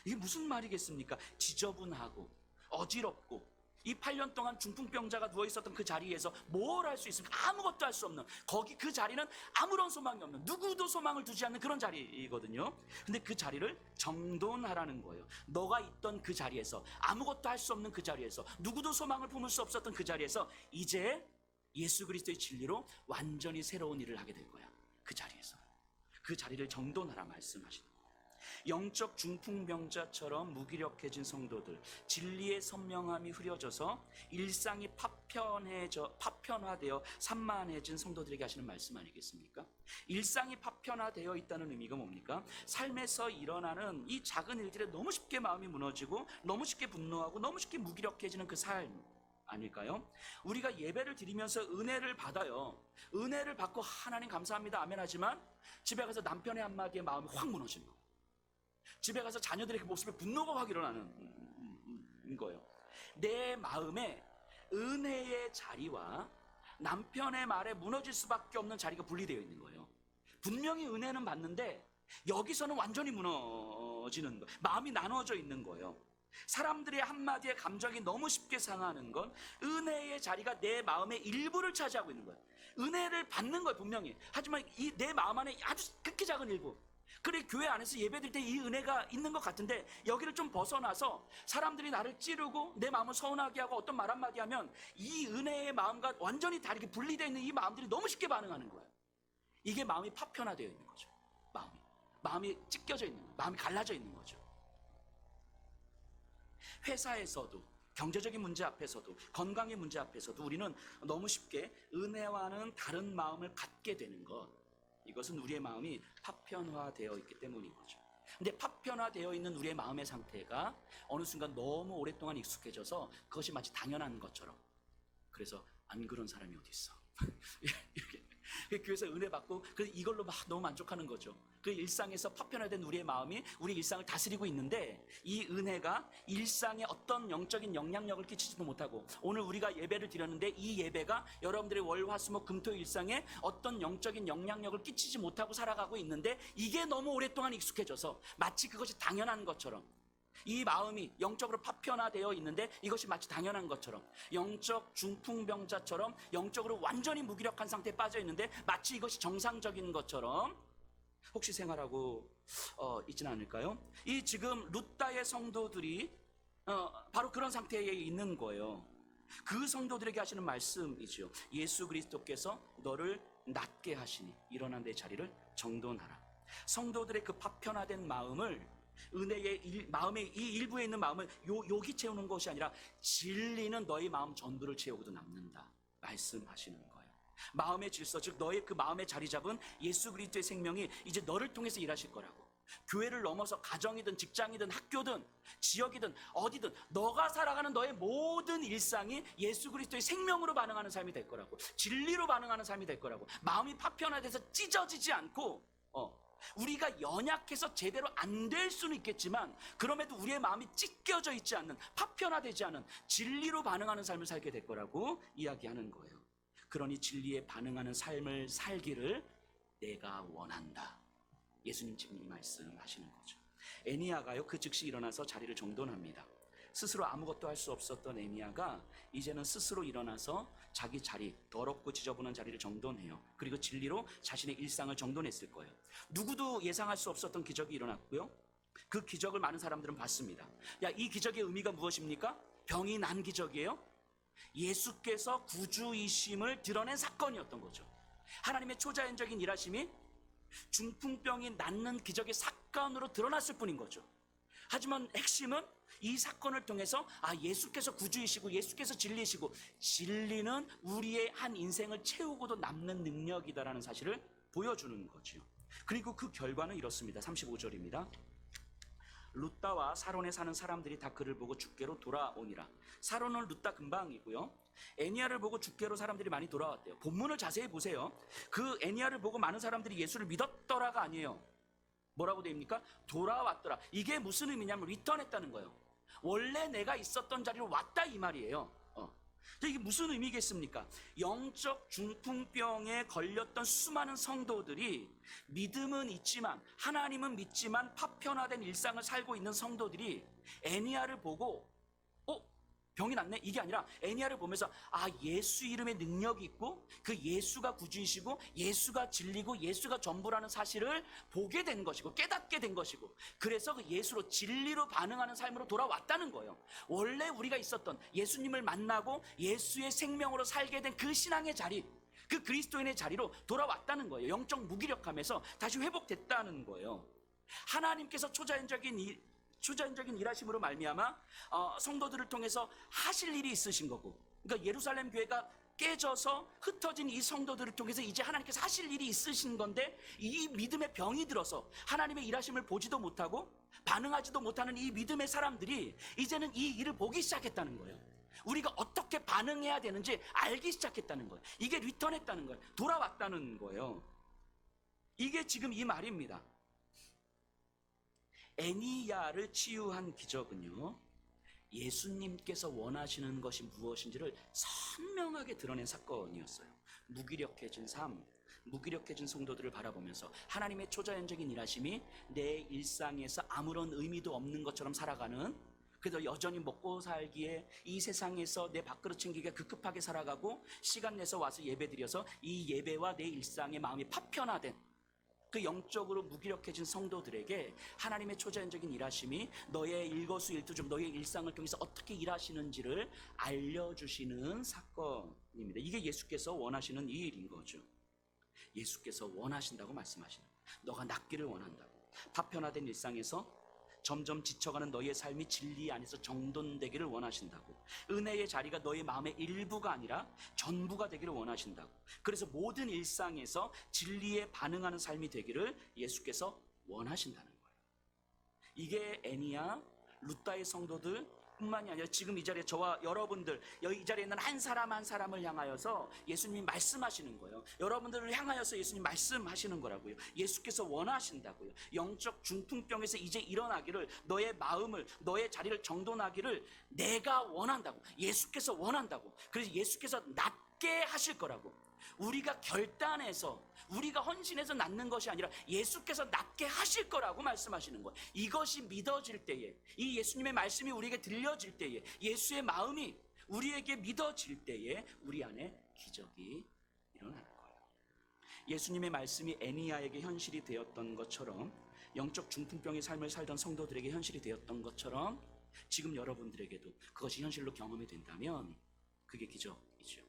이게 무슨 말이겠습니까? 지저분하고 어지럽고 이 8년 동안 중풍병자가 누워있었던 그 자리에서 뭘 할 수 있습니까? 아무것도 할 수 없는, 거기 그 자리는 아무런 소망이 없는, 누구도 소망을 두지 않는 그런 자리거든요. 근데 그 자리를 정돈하라는 거예요. 너가 있던 그 자리에서, 아무것도 할 수 없는 그 자리에서, 누구도 소망을 품을 수 없었던 그 자리에서 이제 예수 그리스도의 진리로 완전히 새로운 일을 하게 될 거야. 그 자리에서 그 자리를 정돈하라 말씀하시는 거예요. 영적 중풍병자처럼 무기력해진 성도들, 진리의 선명함이 흐려져서 일상이 파편화되어 산만해진 성도들에게 하시는 말씀 아니겠습니까? 일상이 파편화되어 있다는 의미가 뭡니까? 삶에서 일어나는 이 작은 일들에 너무 쉽게 마음이 무너지고 너무 쉽게 분노하고 너무 쉽게 무기력해지는 그 삶 아닐까요? 우리가 예배를 드리면서 은혜를 받아요. 은혜를 받고 하나님 감사합니다 아멘 하지만 집에 가서 남편의 한마디에 마음이 확 무너지는 거예요. 집에 가서 자녀들의 그 모습에 분노가 확 일어나는 거예요. 내 마음에 은혜의 자리와 남편의 말에 무너질 수밖에 없는 자리가 분리되어 있는 거예요. 분명히 은혜는 받는데 여기서는 완전히 무너지는 거예요. 마음이 나눠져 있는 거예요. 사람들의 한마디에 감정이 너무 쉽게 상하는 건 은혜의 자리가 내 마음의 일부를 차지하고 있는 거예요. 은혜를 받는 거예요 분명히. 하지만 이 내 마음 안에 아주 극히 작은 일부, 그래 교회 안에서 예배드릴 때 이 은혜가 있는 것 같은데 여기를 좀 벗어나서 사람들이 나를 찌르고 내 마음을 서운하게 하고 어떤 말 한마디 하면 이 은혜의 마음과 완전히 다르게 분리되어 있는 이 마음들이 너무 쉽게 반응하는 거예요. 이게 마음이 파편화되어 있는 거죠. 마음이 찢겨져 있는 거예요. 마음이 갈라져 있는 거죠. 회사에서도, 경제적인 문제 앞에서도, 건강의 문제 앞에서도 우리는 너무 쉽게 은혜와는 다른 마음을 갖게 되는 것, 이것은 우리의 마음이 파편화되어 있기 때문인 거죠. 근데 파편화되어 있는 우리의 마음의 상태가 어느 순간 너무 오랫동안 익숙해져서 그것이 마치 당연한 것처럼, 그래서 안 그런 사람이 어디 있어 이렇게 교회에서 은혜 받고 그래서 이걸로 막 너무 만족하는 거죠. 그 일상에서 파편화된 우리의 마음이 우리 일상을 다스리고 있는데 이 은혜가 일상에 어떤 영적인 영향력을 끼치지도 못하고, 오늘 우리가 예배를 드렸는데 이 예배가 여러분들의 월, 화, 수, 목, 금토 일상에 어떤 영적인 영향력을 끼치지 못하고 살아가고 있는데 이게 너무 오랫동안 익숙해져서 마치 그것이 당연한 것처럼, 이 마음이 영적으로 파편화되어 있는데 이것이 마치 당연한 것처럼, 영적 중풍병자처럼 영적으로 완전히 무기력한 상태에 빠져 있는데 마치 이것이 정상적인 것처럼 혹시 생활하고 있지는 않을까요? 이 지금 루다의 성도들이 바로 그런 상태에 있는 거예요. 그 성도들에게 하시는 말씀이죠. 예수 그리스도께서 너를 낫게 하시니 일어나 내 자리를 정돈하라. 성도들의 그 파편화된 마음을, 은혜의 마음의 이 일부에 있는 마음을 욕이 채우는 것이 아니라 진리는 너희 마음 전부를 채우고도 남는다 말씀하시는 거예요. 마음의 질서, 즉 너의 그 마음에 자리 잡은 예수 그리스도의 생명이 이제 너를 통해서 일하실 거라고. 교회를 넘어서 가정이든 직장이든 학교든 지역이든 어디든 너가 살아가는 너의 모든 일상이 예수 그리스도의 생명으로 반응하는 삶이 될 거라고, 진리로 반응하는 삶이 될 거라고. 마음이 파편화돼서 찢어지지 않고 우리가 연약해서 제대로 안 될 수는 있겠지만 그럼에도 우리의 마음이 찢겨져 있지 않는, 파편화되지 않은 진리로 반응하는 삶을 살게 될 거라고 이야기하는 거예요. 그러니 진리에 반응하는 삶을 살기를 내가 원한다 예수님 지금 말씀하시는 거죠. 애니야가요 그 즉시 일어나서 자리를 정돈합니다. 스스로 아무것도 할 수 없었던 애니야가 이제는 스스로 일어나서 자기 자리, 더럽고 지저분한 자리를 정돈해요. 그리고 진리로 자신의 일상을 정돈했을 거예요. 누구도 예상할 수 없었던 기적이 일어났고요. 그 기적을 많은 사람들은 봤습니다. 이 기적의 의미가 무엇입니까? 병이 난 기적이에요. 예수께서 구주이심을 드러낸 사건이었던 거죠. 하나님의 초자연적인 일하심이 중풍병이 낫는 기적의 사건으로 드러났을 뿐인 거죠. 하지만 핵심은 이 사건을 통해서 예수께서 구주이시고 예수께서 진리이시고 진리는 우리의 한 인생을 채우고도 남는 능력이다라는 사실을 보여주는 거죠. 그리고 그 결과는 이렇습니다. 35절입니다. 룻다와 사론에 사는 사람들이 다 그를 보고 줍게로 돌아오니라. 사론은 룻다 근방이고요. 애니야를 보고 줍게로 사람들이 많이 돌아왔대요. 본문을 자세히 보세요. 그 애니야를 보고 많은 사람들이 예수를 믿었더라가 아니에요. 뭐라고 됩니까? 돌아왔더라. 이게 무슨 의미냐면 리턴했다는 거예요. 원래 내가 있었던 자리로 왔다 이 말이에요. 이게 무슨 의미겠습니까? 영적 중풍병에 걸렸던 수많은 성도들이 믿음은 있지만 하나님은 믿지만 파편화된 일상을 살고 있는 성도들이 애니야를 보고 병이 낫네? 이게 아니라 애니야를 보면서 예수 이름의 능력이 있고 그 예수가 구주이시고 예수가 진리고 예수가 전부라는 사실을 보게 된 것이고 깨닫게 된 것이고 그래서 그 예수로 진리로 반응하는 삶으로 돌아왔다는 거예요. 원래 우리가 있었던 예수님을 만나고 예수의 생명으로 살게 된 그 신앙의 자리, 그 그리스도인의 자리로 돌아왔다는 거예요. 영적 무기력함에서 다시 회복됐다는 거예요. 하나님께서 초자연적인 일하심으로 말미암아 성도들을 통해서 하실 일이 있으신 거고, 그러니까 예루살렘 교회가 깨져서 흩어진 이 성도들을 통해서 이제 하나님께서 하실 일이 있으신 건데 이 믿음의 병이 들어서 하나님의 일하심을 보지도 못하고 반응하지도 못하는 이 믿음의 사람들이 이제는 이 일을 보기 시작했다는 거예요. 우리가 어떻게 반응해야 되는지 알기 시작했다는 거예요. 이게 리턴했다는 거예요. 돌아왔다는 거예요. 이게 지금 이 말입니다. 애니야를 치유한 기적은요, 예수님께서 원하시는 것이 무엇인지를 선명하게 드러낸 사건이었어요. 무기력해진 삶, 무기력해진 성도들을 바라보면서 하나님의 초자연적인 일하심이 내 일상에서 아무런 의미도 없는 것처럼 살아가는, 그래도 여전히 먹고 살기에 이 세상에서 내 밥그릇 챙기기가 급급하게 살아가고 시간 내서 와서 예배드려서 이 예배와 내 일상의 마음이 파편화된 그 영적으로 무기력해진 성도들에게 하나님의 초자연적인 일하심이 너의 일거수일투족, 너의 일상을 통해서 어떻게 일하시는지를 알려주시는 사건입니다. 이게 예수께서 원하시는 이 일인 거죠. 예수께서 원하신다고 말씀하시는 거예요. 너가 낫기를 원한다고. 파편화된 일상에서 점점 지쳐가는 너의 삶이 진리 안에서 정돈되기를 원하신다고. 은혜의 자리가 너의 마음의 일부가 아니라 전부가 되기를 원하신다고. 그래서 모든 일상에서 진리에 반응하는 삶이 되기를 예수께서 원하신다는 거예요. 이게 애니야, 룻다의 성도들 뿐만이 아니라 지금 이 자리에 저와 여러분들, 이 자리에 있는 한 사람 한 사람을 향하여서 예수님이 말씀하시는 거예요. 여러분들을 향하여서 예수님 말씀하시는 거라고요. 예수께서 원하신다고요. 영적 중풍병에서 이제 일어나기를, 너의 마음을, 너의 자리를 정돈하기를 내가 원한다고. 예수께서 원한다고. 그래서 예수께서 낫게 하실 거라고. 우리가 결단해서, 우리가 헌신해서 낫는 것이 아니라 예수께서 낫게 하실 거라고 말씀하시는 거예요. 이것이 믿어질 때에, 이 예수님의 말씀이 우리에게 들려질 때에, 예수의 마음이 우리에게 믿어질 때에 우리 안에 기적이 일어나는 거예요. 예수님의 말씀이 애니야에게 현실이 되었던 것처럼, 영적 중풍병의 삶을 살던 성도들에게 현실이 되었던 것처럼 지금 여러분들에게도 그것이 현실로 경험이 된다면 그게 기적이죠.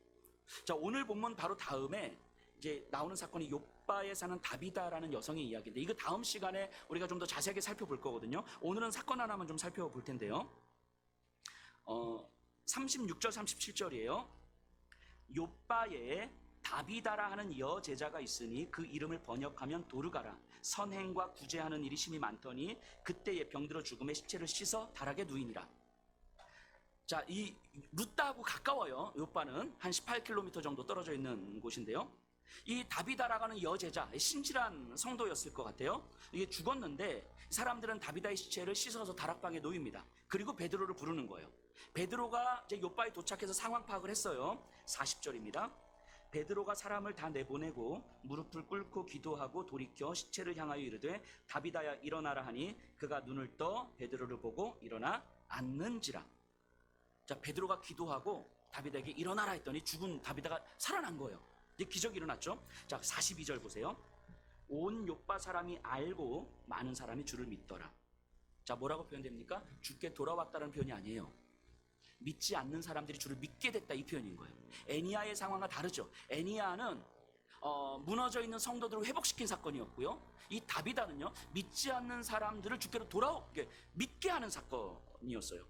자, 오늘 본문 바로 다음에 이제 나오는 사건이 욥바에 사는 다비다라는 여성의 이야기인데, 이거 다음 시간에 우리가 좀 더 자세하게 살펴볼 거거든요. 오늘은 사건 하나만 좀 살펴볼 텐데요. 36절 37절이에요. 욥바에 다비다라 하는 여제자가 있으니 그 이름을 번역하면 도르가라. 선행과 구제하는 일이 심히 많더니 그때에 병들어 죽음의 시체를 씻어 다락에 누이니라. 자, 이 룻다하고 가까워요. 욥바는 한 18km 정도 떨어져 있는 곳인데요. 이 다비다라고 하는 여제자, 신실한 성도였을 것 같아요. 이게 죽었는데 사람들은 다비다의 시체를 씻어서 다락방에 놓입니다. 그리고 베드로를 부르는 거예요. 베드로가 이제 욥바에 도착해서 상황 파악을 했어요. 40절입니다. 베드로가 사람을 다 내보내고 무릎을 꿇고 기도하고 돌이켜 시체를 향하여 이르되 다비다야 일어나라 하니 그가 눈을 떠 베드로를 보고 일어나 앉는지라. 자, 베드로가 기도하고 다비다에게 일어나라 했더니 죽은 다비다가 살아난 거예요. 이제 기적이 일어났죠. 자, 42절 보세요. 온 요빠 사람이 알고 많은 사람이 주를 믿더라. 자, 뭐라고 표현됩니까? 주께 돌아왔다는 표현이 아니에요. 믿지 않는 사람들이 주를 믿게 됐다, 이 표현인 거예요. 애니야의 상황과 다르죠. 애니야는 무너져 있는 성도들을 회복시킨 사건이었고요. 이 다비다는요, 믿지 않는 사람들을 주께로 돌아오게 믿게 하는 사건이었어요.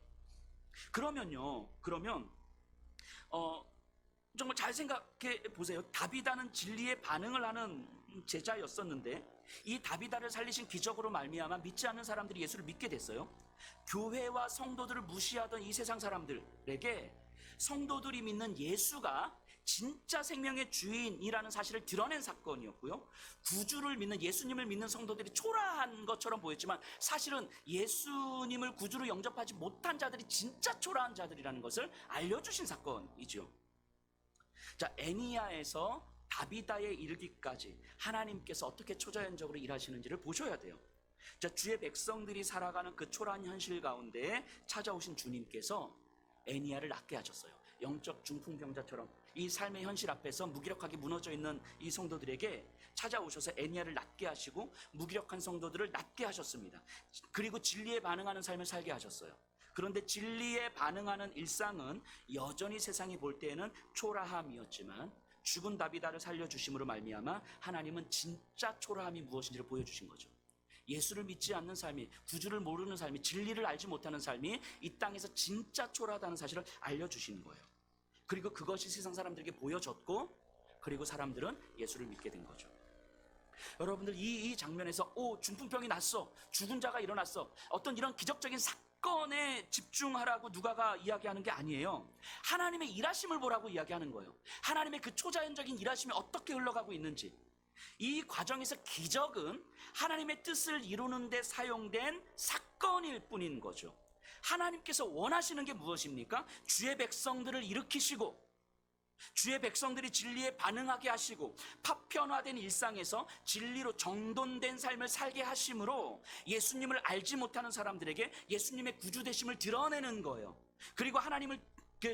그러면 정말 잘 생각해 보세요. 다비다는 진리에 반응을 하는 제자였었는데 이 다비다를 살리신 기적으로 말미암아 믿지 않는 사람들이 예수를 믿게 됐어요. 교회와 성도들을 무시하던 이 세상 사람들에게 성도들이 믿는 예수가 진짜 생명의 주인이라는 사실을 드러낸 사건이었고요. 구주를 믿는, 예수님을 믿는 성도들이 초라한 것처럼 보였지만 사실은 예수님을 구주로 영접하지 못한 자들이 진짜 초라한 자들이라는 것을 알려주신 사건이죠. 자, 애니야에서 다비다에 이르기까지 하나님께서 어떻게 초자연적으로 일하시는지를 보셔야 돼요. 자, 주의 백성들이 살아가는 그 초라한 현실 가운데 찾아오신 주님께서 애니야를 낫게 하셨어요. 영적 중풍병자처럼 이 삶의 현실 앞에서 무기력하게 무너져 있는 이 성도들에게 찾아오셔서 애니야를 낫게 하시고 무기력한 성도들을 낫게 하셨습니다. 그리고 진리에 반응하는 삶을 살게 하셨어요. 그런데 진리에 반응하는 일상은 여전히 세상이 볼 때에는 초라함이었지만 죽은 다비다를 살려주심으로 말미암아 하나님은 진짜 초라함이 무엇인지를 보여주신 거죠. 예수를 믿지 않는 삶이, 구주를 모르는 삶이, 진리를 알지 못하는 삶이 이 땅에서 진짜 초라하다는 사실을 알려주시는 거예요. 그리고 그것이 세상 사람들에게 보여졌고, 그리고 사람들은 예수를 믿게 된 거죠. 여러분들 이 장면에서 중풍병이 났어, 죽은 자가 일어났어, 어떤 이런 기적적인 사건에 집중하라고 누가가 이야기하는 게 아니에요. 하나님의 일하심을 보라고 이야기하는 거예요. 하나님의 그 초자연적인 일하심이 어떻게 흘러가고 있는지. 이 과정에서 기적은 하나님의 뜻을 이루는 데 사용된 사건일 뿐인 거죠. 하나님께서 원하시는 게 무엇입니까? 주의 백성들을 일으키시고 주의 백성들이 진리에 반응하게 하시고 파편화된 일상에서 진리로 정돈된 삶을 살게 하심으로 예수님을 알지 못하는 사람들에게 예수님의 구주 되심을 드러내는 거예요. 그리고 하나님을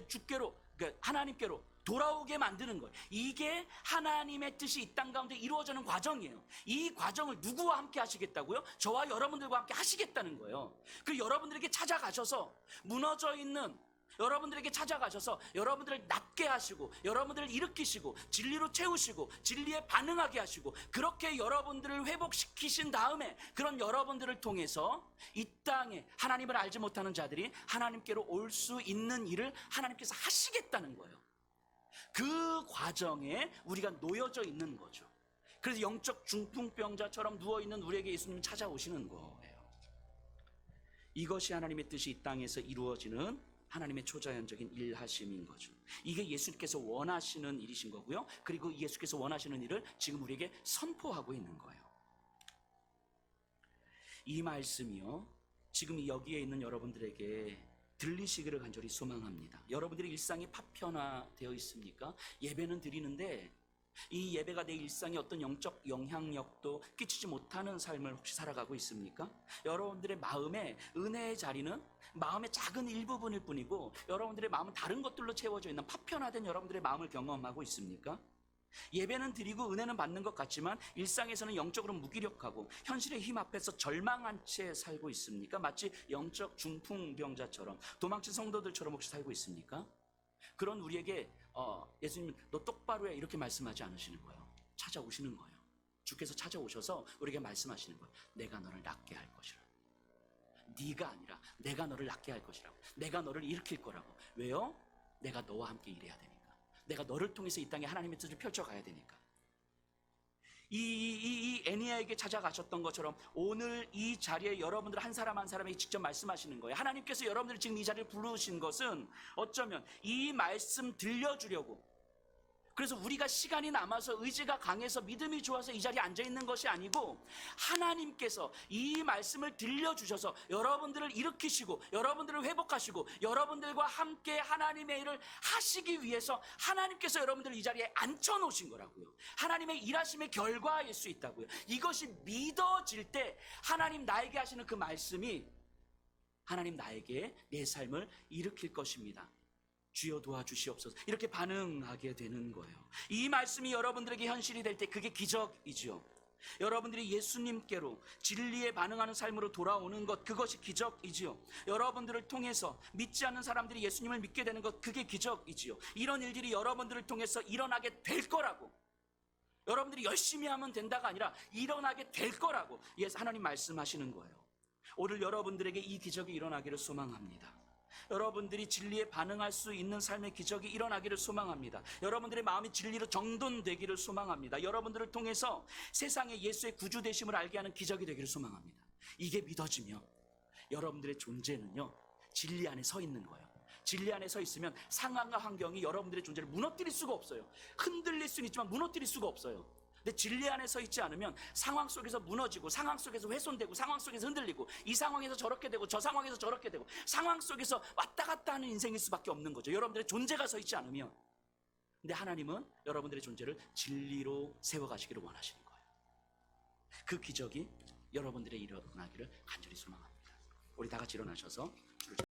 주께로, 하나님께로 돌아오게 만드는 거예요. 이게 하나님의 뜻이 이 땅 가운데 이루어지는 과정이에요. 이 과정을 누구와 함께 하시겠다고요? 저와 여러분들과 함께 하시겠다는 거예요. 그 여러분들에게 찾아가셔서 무너져 있는 여러분들에게 찾아가셔서 여러분들을 낫게 하시고 여러분들을 일으키시고 진리로 채우시고 진리에 반응하게 하시고 그렇게 여러분들을 회복시키신 다음에 그런 여러분들을 통해서 이 땅에 하나님을 알지 못하는 자들이 하나님께로 올 수 있는 일을 하나님께서 하시겠다는 거예요. 그 과정에 우리가 놓여져 있는 거죠. 그래서 영적 중풍병자처럼 누워있는 우리에게 예수님이 찾아오시는 거예요. 이것이 하나님의 뜻이 이 땅에서 이루어지는 하나님의 초자연적인 일하심인 거죠. 이게 예수님께서 원하시는 일이신 거고요. 그리고 예수께서 원하시는 일을 지금 우리에게 선포하고 있는 거예요. 이 말씀이요, 지금 여기에 있는 여러분들에게 들리시기를 간절히 소망합니다. 여러분들의 일상이 파편화되어 있습니까? 예배는 드리는데 이 예배가 내 일상에 어떤 영적 영향력도 끼치지 못하는 삶을 혹시 살아가고 있습니까? 여러분들의 마음에 은혜의 자리는 마음의 작은 일부분일 뿐이고 여러분들의 마음은 다른 것들로 채워져 있는 파편화된 여러분들의 마음을 경험하고 있습니까? 예배는 드리고 은혜는 받는 것 같지만 일상에서는 영적으로 무기력하고 현실의 힘 앞에서 절망한 채 살고 있습니까? 마치 영적 중풍병자처럼 도망친 성도들처럼 혹시 살고 있습니까? 그런 우리에게 예수님은 너 똑바로 해 이렇게 말씀하지 않으시는 거예요. 찾아오시는 거예요. 주께서 찾아오셔서 우리에게 말씀하시는 거예요. 내가 너를 낫게 할 것이라. 네가 아니라 내가 너를 낫게 할 것이라고. 내가 너를 일으킬 거라고. 왜요? 내가 너와 함께 일해야 되니까. 내가 너를 통해서 이 땅에 하나님의 뜻을 펼쳐가야 되니까. 이 애니야에게 찾아가셨던 것처럼 오늘 이 자리에 여러분들 한 사람 한 사람에게 직접 말씀하시는 거예요. 하나님께서 여러분들을 지금 이 자리에 부르신 것은 어쩌면 이 말씀 들려주려고 그래서 우리가 시간이 남아서 의지가 강해서 믿음이 좋아서 이 자리에 앉아 있는 것이 아니고 하나님께서 이 말씀을 들려주셔서 여러분들을 일으키시고 여러분들을 회복하시고 여러분들과 함께 하나님의 일을 하시기 위해서 하나님께서 여러분들을 이 자리에 앉혀놓으신 거라고요. 하나님의 일하심의 결과일 수 있다고요. 이것이 믿어질 때 하나님 나에게 하시는 그 말씀이 하나님 나에게 내 삶을 일으킬 것입니다. 주여 도와주시옵소서. 이렇게 반응하게 되는 거예요. 이 말씀이 여러분들에게 현실이 될 때 그게 기적이지요. 여러분들이 예수님께로 진리에 반응하는 삶으로 돌아오는 것, 그것이 기적이지요. 여러분들을 통해서 믿지 않는 사람들이 예수님을 믿게 되는 것, 그게 기적이지요. 이런 일들이 여러분들을 통해서 일어나게 될 거라고, 여러분들이 열심히 하면 된다가 아니라 일어나게 될 거라고 하나님 말씀하시는 거예요. 오늘 여러분들에게 이 기적이 일어나기를 소망합니다. 여러분들이 진리에 반응할 수 있는 삶의 기적이 일어나기를 소망합니다. 여러분들의 마음이 진리로 정돈되기를 소망합니다. 여러분들을 통해서 세상에 예수의 구주 되심을 알게 하는 기적이 되기를 소망합니다. 이게 믿어지면 여러분들의 존재는요, 진리 안에 서 있는 거예요. 진리 안에 서 있으면 상황과 환경이 여러분들의 존재를 무너뜨릴 수가 없어요. 흔들릴 수는 있지만 무너뜨릴 수가 없어요. 근데 진리 안에 서 있지 않으면 상황 속에서 무너지고, 상황 속에서 훼손되고, 상황 속에서 흔들리고, 이 상황에서 저렇게 되고 저 상황에서 저렇게 되고, 상황 속에서 왔다 갔다 하는 인생일 수밖에 없는 거죠. 여러분들의 존재가 서 있지 않으면. 근데 하나님은 여러분들의 존재를 진리로 세워가시기를 원하시는 거예요. 그 기적이 여러분들의 일어나기를 간절히 소망합니다. 우리 다 같이 일어나셔서